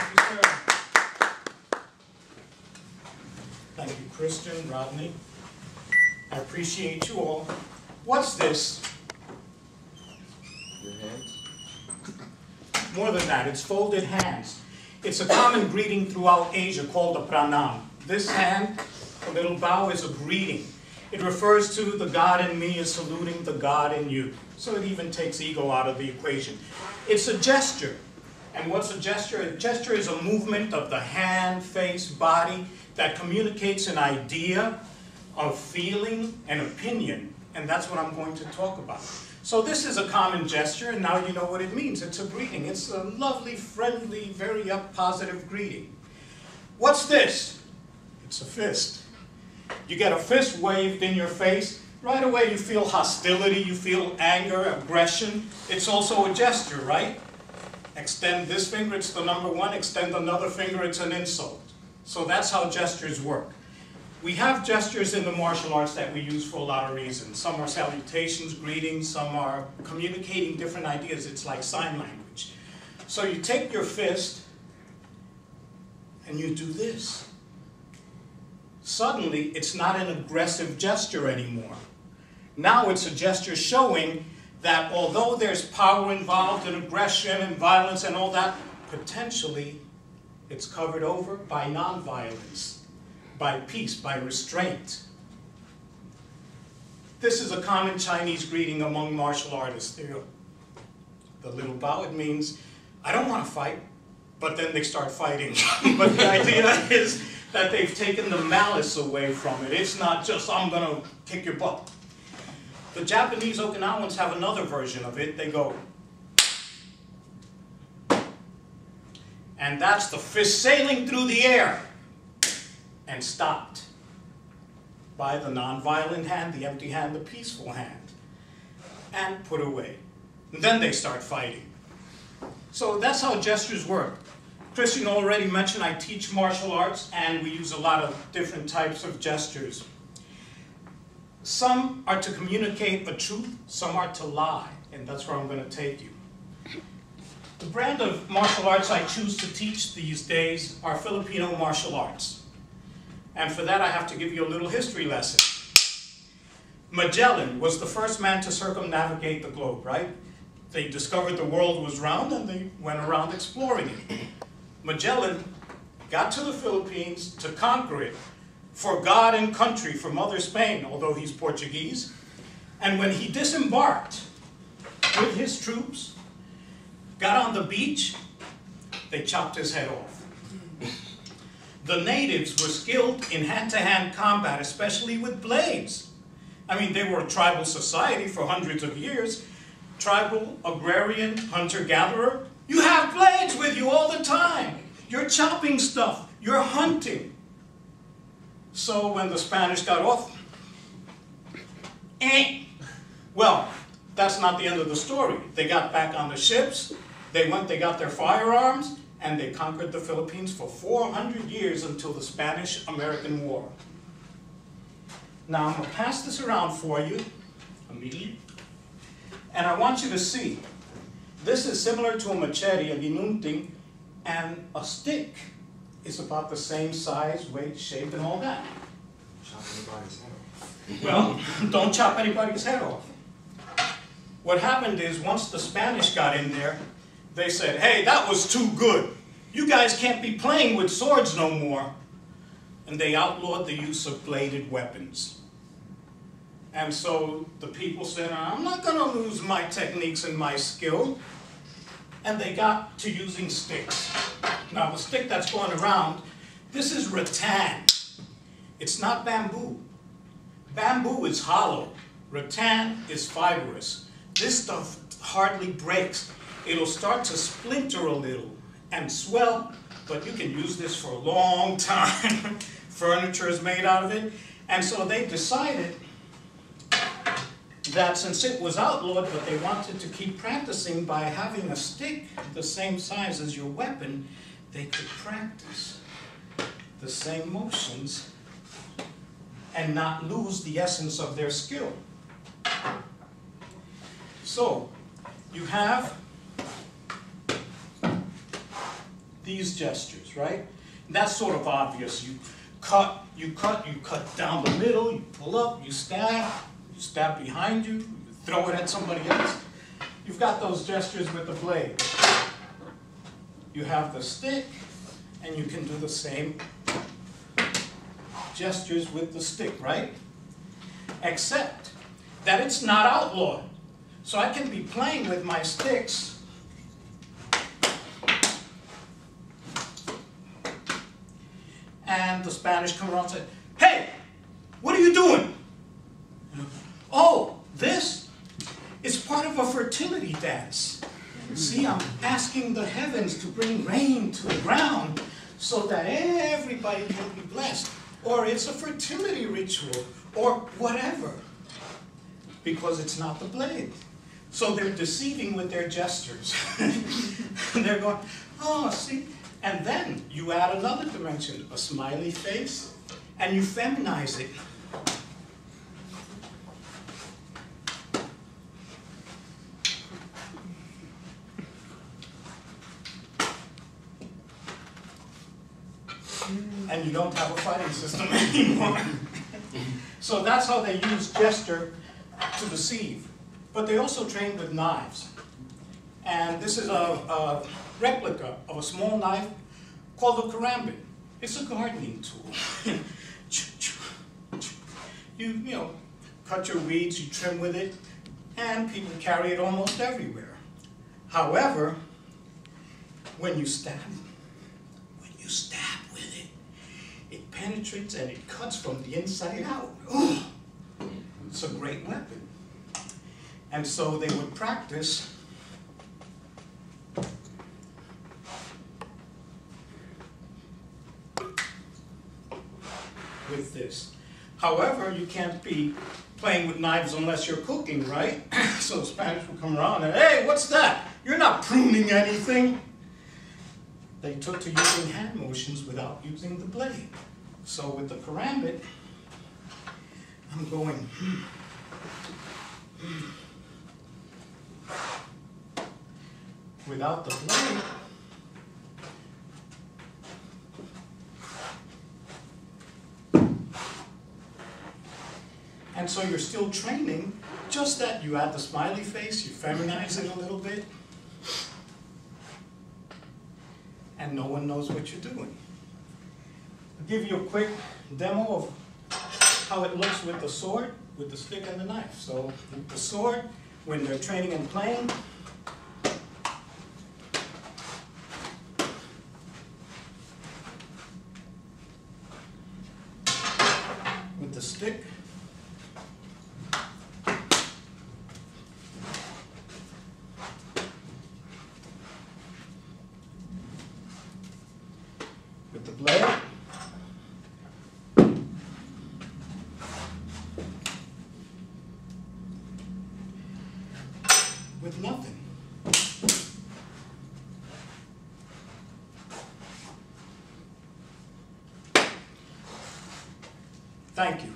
you, sir. Thank you, Christian, Rodney. I appreciate you all. What's this? Your hands? More than that, it's folded hands. It's a common greeting throughout Asia called a pranam. This hand, a little bow, is a greeting. It refers to the God in me is saluting the God in you. So it even takes ego out of the equation. It's a gesture. And what's a gesture? A gesture is a movement of the hand, face, body that communicates an idea, a feeling, an opinion. And that's what I'm going to talk about. So this is a common gesture, and now you know what it means. It's a greeting. It's a lovely, friendly, very positive greeting. What's this? It's a fist. You get a fist waved in your face, right away you feel hostility, you feel anger, aggression. It's also a gesture, right? Extend this finger, it's the number one. Extend another finger, it's an insult. So that's how gestures work. We have gestures in the martial arts that we use for a lot of reasons. Some are salutations, greetings, some are communicating different ideas. It's like sign language. So you take your fist and you do this. Suddenly, it's not an aggressive gesture anymore. Now it's a gesture showing that although there's power involved and aggression and violence and all that, potentially it's covered over by nonviolence, by peace, by restraint. This is a common Chinese greeting among martial artists. The little bow, it means, I don't want to fight, but then they start fighting. But the idea is that they've taken the malice away from it. It's not just, I'm going to kick your butt. The Japanese Okinawans have another version of it. They go, and that's the fist sailing through the air and stopped by the non-violent hand, the empty hand, the peaceful hand, and put away. And then they start fighting. So that's how gestures work. Christian already mentioned I teach martial arts, and we use a lot of different types of gestures. Some are to communicate a truth, some are to lie, and that's where I'm going to take you. The brand of martial arts I choose to teach these days are Filipino martial arts. And for that I have to give you a little history lesson. Magellan was the first man to circumnavigate the globe, right? They discovered the world was round and they went around exploring it. Magellan got to the Philippines to conquer it for God and country, for Mother Spain, although he's Portuguese. And when he disembarked with his troops, got on the beach, they chopped his head off. The natives were skilled in hand-to-hand combat, especially with blades. I mean, they were a tribal society for hundreds of years. Tribal, agrarian, hunter-gatherer. You have blades with you all the time. You're chopping stuff. You're hunting. So when the Spanish got off, well, that's not the end of the story. They got back on the ships. They went, they got their firearms, and they conquered the Philippines for 400 years until the Spanish-American War. Now, I'm going to pass this around for you immediately. And I want you to see, this is similar to a machete, a ginunting, and a stick is about the same size, weight, shape, and all that. Chop anybody's head off. Well, don't chop anybody's head off. What happened is, once the Spanish got in there, they said, hey, that was too good. You guys can't be playing with swords no more. And they outlawed the use of bladed weapons. And so the people said, I'm not going to lose my techniques and my skill. And they got to using sticks. Now the stick that's going around, this is rattan. It's not bamboo. Bamboo is hollow. Rattan is fibrous. This stuff hardly breaks. It'll start to splinter a little and swell, but you can use this for a long time. Furniture is made out of it. And so they decided that since it was outlawed, but they wanted to keep practicing by having a stick the same size as your weapon, they could practice the same motions and not lose the essence of their skill. So, you have these gestures, right? And that's sort of obvious. You cut down the middle, you pull up, you stab behind you, you throw it at somebody else. You've got those gestures with the blade. You have the stick, and you can do the same gestures with the stick, right? Except that it's not outlawed. So I can be playing with my sticks and the Spanish come around and say, "Hey, what are you doing?" "Oh, this is part of a fertility dance. See, I'm asking the heavens to bring rain to the ground so that everybody can be blessed." Or it's a fertility ritual, or whatever. Because it's not the blade. So they're deceiving with their gestures. And they're going, "Oh, see?" And then you add another dimension, a smiley face, and you feminize it. And you don't have a fighting system anymore. So that's how they use gesture to deceive. But they also train with knives. And this is a replica of a small knife called a karambit. It's a gardening tool. You cut your weeds, you trim with it, and people carry it almost everywhere. However, when you stab with it, it penetrates and it cuts from the inside out. Ooh, it's a great weapon. And so they would practice with this. However, you can't be playing with knives unless you're cooking, right? So the Spanish would come around and, "Hey, what's that? You're not pruning anything." They took to using hand motions without using the blade. So with the karambit, I'm going, without the blade, and so you're still training, just that you add the smiley face, you feminize it a little bit, and no one knows what you're doing. I'll give you a quick demo of how it looks with the sword, with the stick and the knife. So with the sword, when they're training and playing, with the stick, with the blade, with nothing. Thank you.